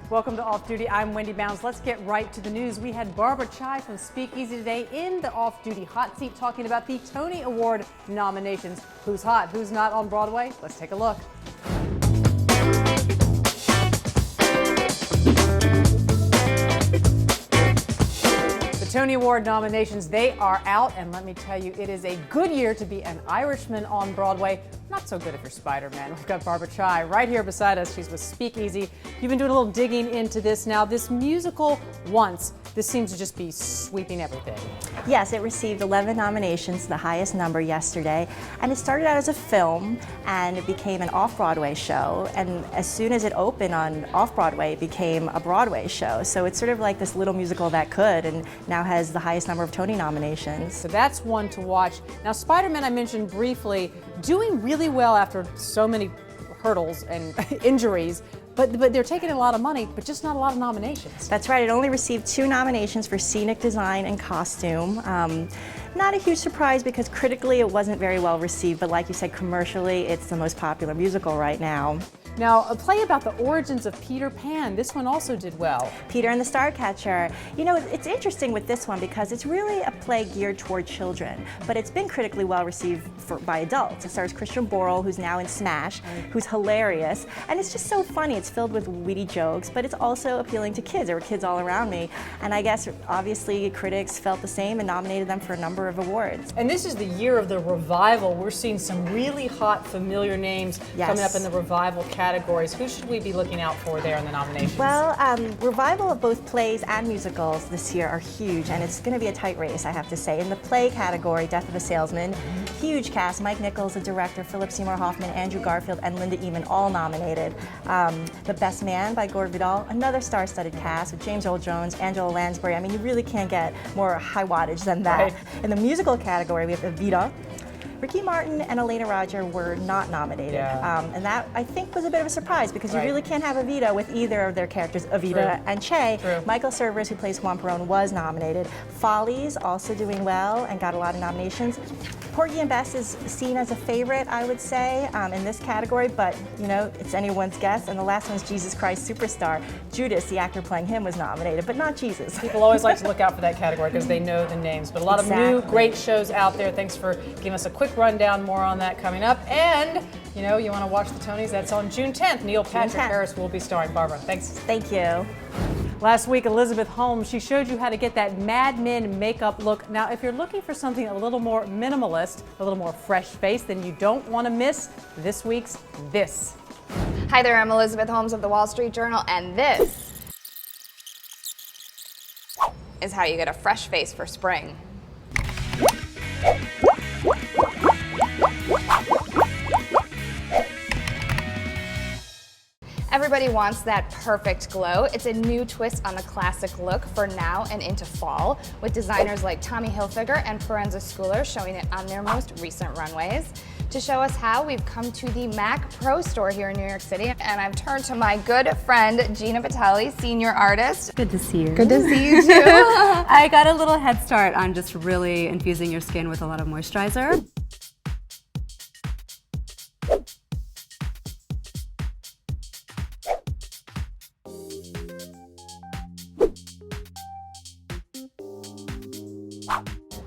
Welcome to Off Duty. I'm Wendy Bounds. Let's get right to the news. We had Barbara Chai from Speakeasy today in the Off Duty hot seat talking about the Tony Award nominations. Who's hot, who's not on Broadway? Let's take a look. The Tony Award nominations, they are out, and let me tell you, it is a good year to be an Irishman on Broadway. Not so good if you're Spider-Man. We've got Barbara Chai right here beside us. She's with Speakeasy. You've been doing a little digging into this now. This musical, Once, this seems to just be sweeping everything. Yes, it received 11 nominations, the highest number yesterday. And it started out as a film, and it became an off-Broadway show. And as soon as it opened on off-Broadway, it became a Broadway show. So it's sort of like this little musical that could, and now has the highest number of Tony nominations. So that's one to watch. Now, Spider-Man, I mentioned briefly, doing really well after so many hurdles and injuries, but they're taking a lot of money, but just not a lot of nominations. That's right. It only received 2 nominations for scenic design and costume. Not a huge surprise because critically it wasn't very well received, but like you said, commercially it's the most popular musical right now. Now, a play about the origins of Peter Pan. This one also did well. Peter and the Starcatcher. You know, it's interesting with this one because it's really a play geared toward children, but it's been critically well received by adults. It stars Christian Borle, who's now in Smash, who's hilarious, and it's just so funny. It's filled with witty jokes, but it's also appealing to kids. There were kids all around me, and I guess obviously critics felt the same and nominated them for a number of awards. And this is the year of the revival. We're seeing some really hot, familiar names coming up in the revival categories. Who should we be looking out for there in the nominations? Well, revival of both plays and musicals this year are huge, and it's going to be a tight race, I have to say. In the play category, Death of a Salesman, huge cast. Mike Nichols, the director, Philip Seymour Hoffman, Andrew Garfield, and Linda Eamon, all nominated. The Best Man by Gore Vidal, another star-studded cast with James Earl Jones, Angela Lansbury. I mean, you really can't get more high wattage than that. Right. In the musical category, we have Evita. Ricky Martin and Elena Roger were not nominated, and that I think was a bit of a surprise because you really can't have Evita with either of their characters, Evita and Che. Michael Cerveris, who plays Juan Perón, was nominated. Follies also doing well and got a lot of nominations. Porgy and Bess is seen as a favorite, I would say, in this category, but you know, it's anyone's guess. And the last one's Jesus Christ Superstar. Judas, the actor playing him, was nominated, but not Jesus. People always like to look out for that category because they know the names. But a lot of new, great shows out there. Thanks for giving us a quick rundown. More on that coming up. And, you know, you want to watch the Tonys? That's on June 10th. Neil Patrick Harris will be starring. Barbara, thanks. Thank you. Last week, Elizabeth Holmes, she showed you how to get that Mad Men makeup look. Now, if you're looking for something a little more minimalist, a little more fresh face, then you don't want to miss this week's This. Hi there, I'm Elizabeth Holmes of the Wall Street Journal, and this is how you get a fresh face for spring. Everybody wants that perfect glow. It's a new twist on the classic look for now and into fall, with designers like Tommy Hilfiger and Forenza Schooler showing it on their most recent runways. To show us how, we've come to the MAC Pro store here in New York City, and I've turned to my good friend Gina Vitelli, senior artist. Good to see you. Good to see you too. I got a little head start on just really infusing your skin with a lot of moisturizer.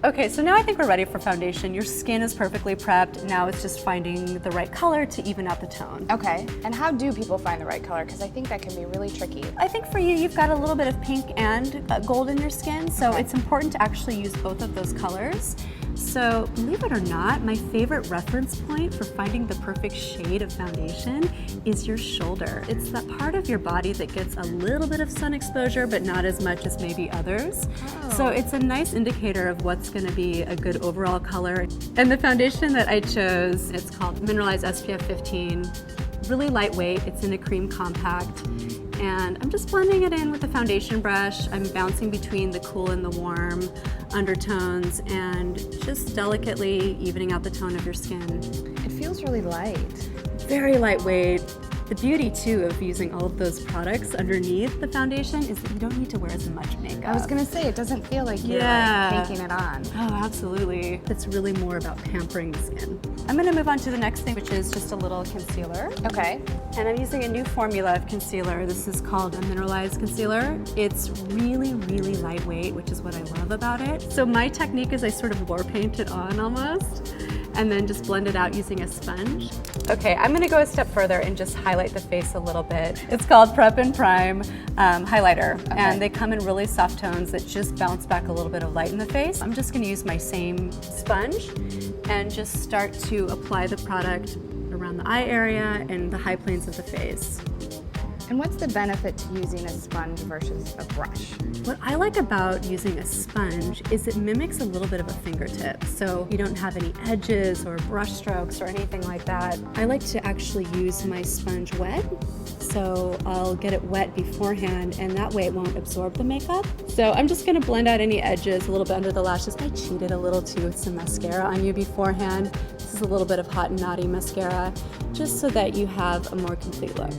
Okay, so now I think we're ready for foundation. Your skin is perfectly prepped. Now it's just finding the right color to even out the tone. Okay, and how do people find the right color? Because I think that can be really tricky. I think for you, you've got a little bit of pink and gold in your skin, so it's important to actually use both of those colors. So believe it or not, my favorite reference point for finding the perfect shade of foundation is your shoulder. It's that part of your body that gets a little bit of sun exposure, but not as much as maybe others. So it's a nice indicator of what's gonna be a good overall color. And the foundation that I chose, it's called Mineralized SPF 15. Really lightweight, it's in a cream compact. And I'm just blending it in with a foundation brush. I'm bouncing between the cool and the warm undertones and just delicately evening out the tone of your skin. It feels really light. Very lightweight, The beauty too of using all of those products underneath the foundation is that you don't need to wear as much makeup. I was gonna say, it doesn't feel like you're like taking it on. Oh, absolutely. It's really more about pampering the skin. I'm gonna move on to the next thing, which is just a little concealer. Okay. And I'm using a new formula of concealer. This is called a mineralized concealer. It's really, really lightweight, which is what I love about it. So my technique is I sort of war paint it on almost, and then just blend it out using a sponge. Okay, I'm gonna go a step further and just highlight the face a little bit. It's called Prep and Prime highlighter, and they come in really soft tones that just bounce back a little bit of light in the face. I'm just gonna use my same sponge and just start to apply the product around the eye area and the high planes of the face. And what's the benefit to using a sponge versus a brush? What I like about using a sponge is it mimics a little bit of a fingertip, so you don't have any edges or brush strokes or anything like that. I like to actually use my sponge wet, so I'll get it wet beforehand, and that way it won't absorb the makeup. So I'm just gonna blend out any edges a little bit under the lashes. I cheated a little too with some mascara on you beforehand. This is a little bit of Hot and Naughty mascara, just so that you have a more complete look.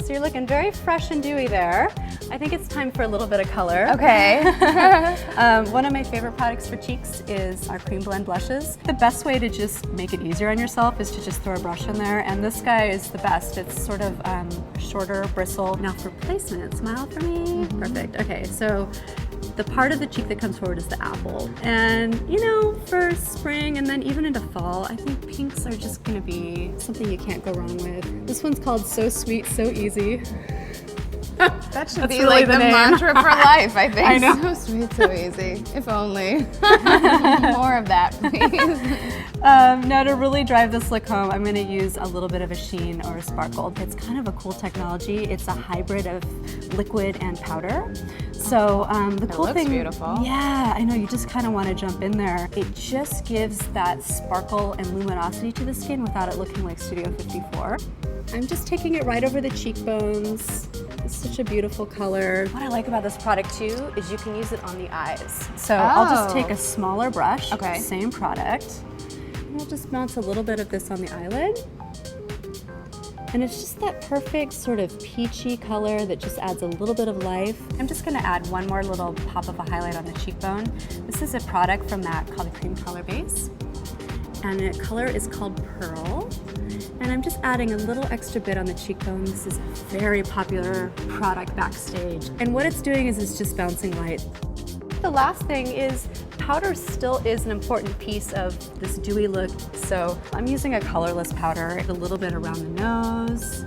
So you're looking very fresh and dewy there. I think it's time for a little bit of color. Okay. One of my favorite products for cheeks is our cream blend blushes. The best way to just make it easier on yourself is to just throw a brush in there, and this guy is the best. It's sort of shorter bristle. Now for placement, smile for me. Perfect. Okay, so the part of the cheek that comes forward is the apple. And you know, for spring and then even into fall, I think pinks are just gonna be something you can't go wrong with. This one's called So Sweet, So Easy. That should be really like the name. mantra for life, I think. I know. So sweet, so easy. If only. More of that, please. Now to really drive this look home, I'm gonna use a little bit of a sheen or a sparkle. It's kind of a cool technology. It's a hybrid of liquid and powder. So the cool thing, beautiful. Yeah, I know, you just kind of want to jump in there. It just gives that sparkle and luminosity to the skin without it looking like Studio 54. I'm just taking it right over the cheekbones. It's such a beautiful color. What I like about this product too is you can use it on the eyes. So I'll just take a smaller brush, same product, and I'll just bounce a little bit of this on the eyelid. And it's just that perfect sort of peachy color that just adds a little bit of life. I'm just gonna add one more little pop of a highlight on the cheekbone. This is a product from MAC called the Cream Color Base. And the color is called Pearl. And I'm just adding a little extra bit on the cheekbone. This is a very popular product backstage. And what it's doing is it's just bouncing light. The last thing is powder still is an important piece of this dewy look. So I'm using a colorless powder, a little bit around the nose,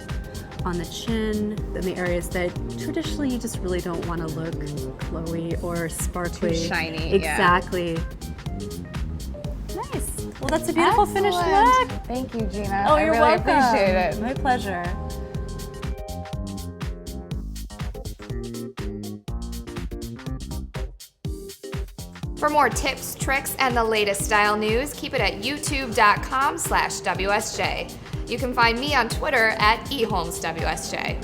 on the chin, in the areas that traditionally you just really don't want to look glowy or sparkly. Too shiny. Exactly. Nice. Well, that's a beautiful finished look. Thank you, Gina. Oh, I you're really welcome. appreciate it. My pleasure. For more tips, tricks, and the latest style news, keep it at youtube.com/WSJ. You can find me on Twitter at eHolmesWSJ.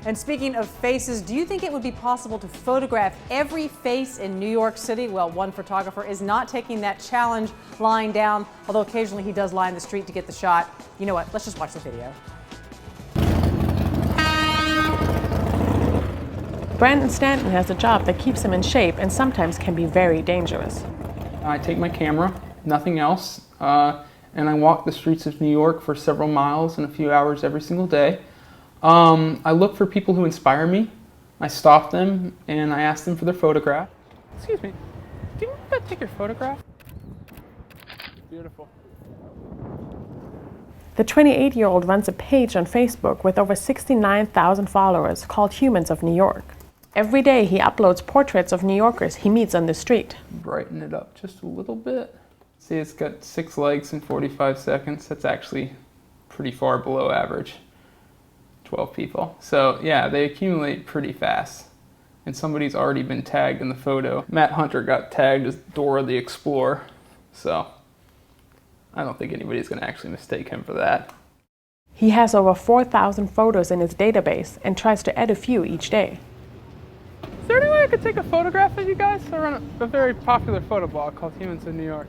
And speaking of faces, do you think it would be possible to photograph every face in New York City? Well, one photographer is not taking that challenge lying down, although occasionally he does lie in the street to get the shot. You know what? Let's just watch the video. Brandon Stanton has a job that keeps him in shape and sometimes can be very dangerous. I take my camera, nothing else, and I walk the streets of New York for several miles and a few hours every single day. I look for people who inspire me. I stop them and I ask them for their photograph. Excuse me, do you mind if I take your photograph? Beautiful. The 28-year-old runs a page on Facebook with over 69,000 followers called Humans of New York. Every day he uploads portraits of New Yorkers he meets on the street. Brighten it up just a little bit. See, it's got 6 likes in 45 seconds. That's actually pretty far below average. 12 people. So yeah, they accumulate pretty fast. And somebody's already been tagged in the photo. Matt Hunter got tagged as Dora the Explorer. So I don't think anybody's going to actually mistake him for that. He has over 4,000 photos in his database and tries to add a few each day. Is there any way I could take a photograph of you guys? I run a very popular photo blog called Humans of New York.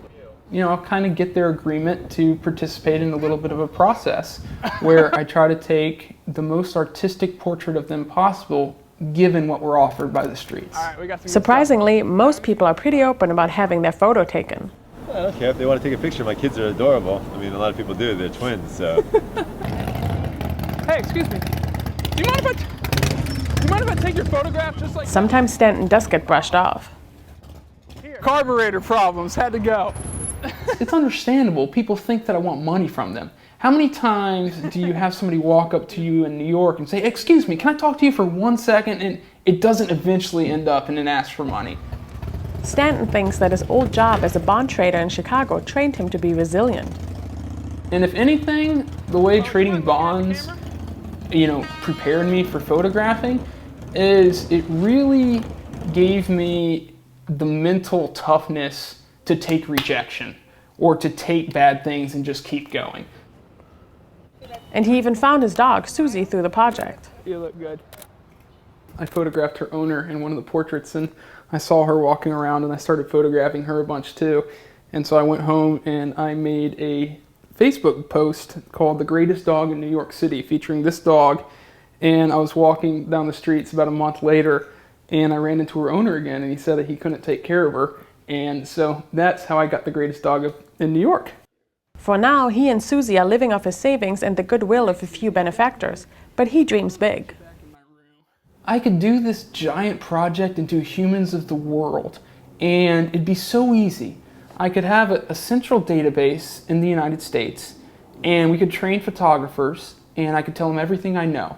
You know, I'll kind of get their agreement to participate in a little bit of a process where I try to take the most artistic portrait of them possible given what we're offered by the streets. All right, we got some Surprisingly, most people are pretty open about having their photo taken. I don't care if they want to take a picture. My kids are adorable. I mean, a lot of people do. They're twins, so. Hey, excuse me. Do you mind if I take your photograph just like Sometimes Stanton does get brushed off. Carburetor problems, had to go. It's understandable. People think that I want money from them. How many times do you have somebody walk up to you in New York and say, excuse me, can I talk to you for 1 second? And it doesn't eventually end up in an ask for money. Stanton thinks that his old job as a bond trader in Chicago trained him to be resilient. And if anything, the way trading bonds, prepared me for photographing is it really gave me the mental toughness to take rejection or to take bad things and just keep going. And he even found his dog, Susie, through the project. You look good. I photographed her owner in one of the portraits, and I saw her walking around, and I started photographing her a bunch too. And so I went home and I made a Facebook post called The Greatest Dog in New York City, featuring this dog. And I was walking down the streets about a month later, and I ran into her owner again, and he said that he couldn't take care of her. And so that's how I got the greatest dog in New York. For now, he and Susie are living off his savings and the goodwill of a few benefactors, but he dreams big. I could do this giant project and do humans of the world, and it'd be so easy. I could have a central database in the United States, and we could train photographers, and I could tell them everything I know.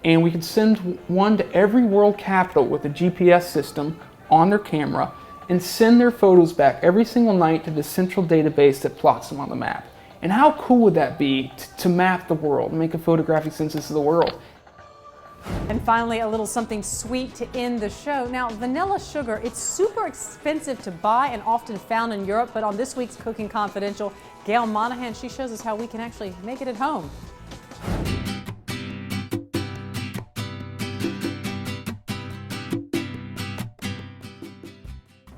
And we could send one to every world capital with a GPS system on their camera and send their photos back every single night to the central database that plots them on the map. And how cool would that be to map the world, make a photographic census of the world? And finally, a little something sweet to end the show. Now, vanilla sugar, it's super expensive to buy and often found in Europe, but on this week's Cooking Confidential, Gail Monaghan, she shows us how we can actually make it at home.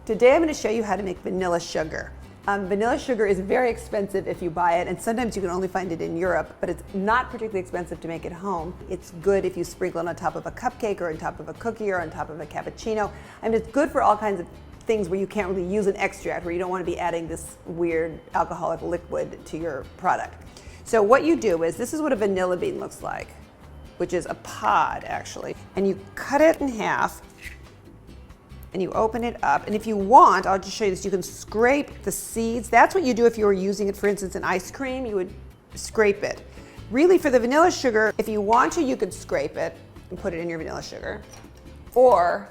Today I'm going to show you how to make vanilla sugar. Vanilla sugar is very expensive if you buy it, and sometimes you can only find it in Europe, but it's not particularly expensive to make at home. It's good if you sprinkle it on top of a cupcake or on top of a cookie or on top of a cappuccino. I mean, it's good for all kinds of things where you can't really use an extract, where you don't want to be adding this weird alcoholic liquid to your product. So what you do is, this is what a vanilla bean looks like, which is a pod actually, and you cut it in half and you open it up, and if you want, I'll just show you this, you can scrape the seeds. That's what you do if you were using it, for instance, in ice cream, you would scrape it. Really, for the vanilla sugar, if you want to, you could scrape it and put it in your vanilla sugar. Or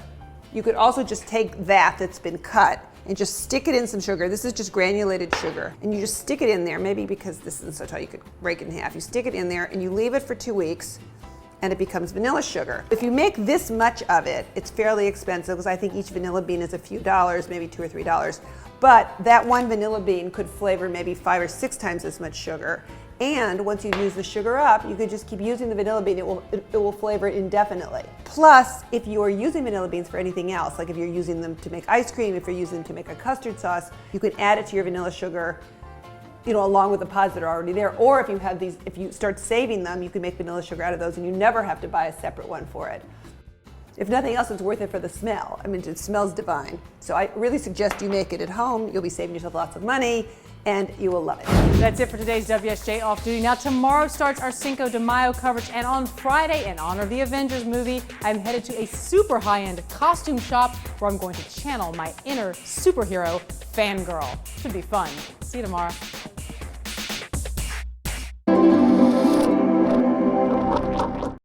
you could also just take that's been cut and just stick it in some sugar. This is just granulated sugar. And you just stick it in there, maybe because this isn't so tall, you could break it in half. You stick it in there and you leave it for 2 weeks, and it becomes vanilla sugar. If you make this much of it, it's fairly expensive, because I think each vanilla bean is a few dollars, maybe $2 or $3. But that one vanilla bean could flavor maybe 5 or 6 times as much sugar. And once you use the sugar up, you could just keep using the vanilla bean. It will flavor it indefinitely. Plus, if you are using vanilla beans for anything else, like if you're using them to make ice cream, if you're using them to make a custard sauce, you can add it to your vanilla sugar, along with the pods that are already there. Or if you have these, if you start saving them, you can make vanilla sugar out of those, and you never have to buy a separate one for it. If nothing else, it's worth it for the smell. I mean, it smells divine. So I really suggest you make it at home. You'll be saving yourself lots of money, and you will love it. That's it for today's WSJ Off Duty. Now, tomorrow starts our Cinco de Mayo coverage, and on Friday, in honor of the Avengers movie, I'm headed to a super high-end costume shop where I'm going to channel my inner superhero fangirl. Should be fun. See you tomorrow.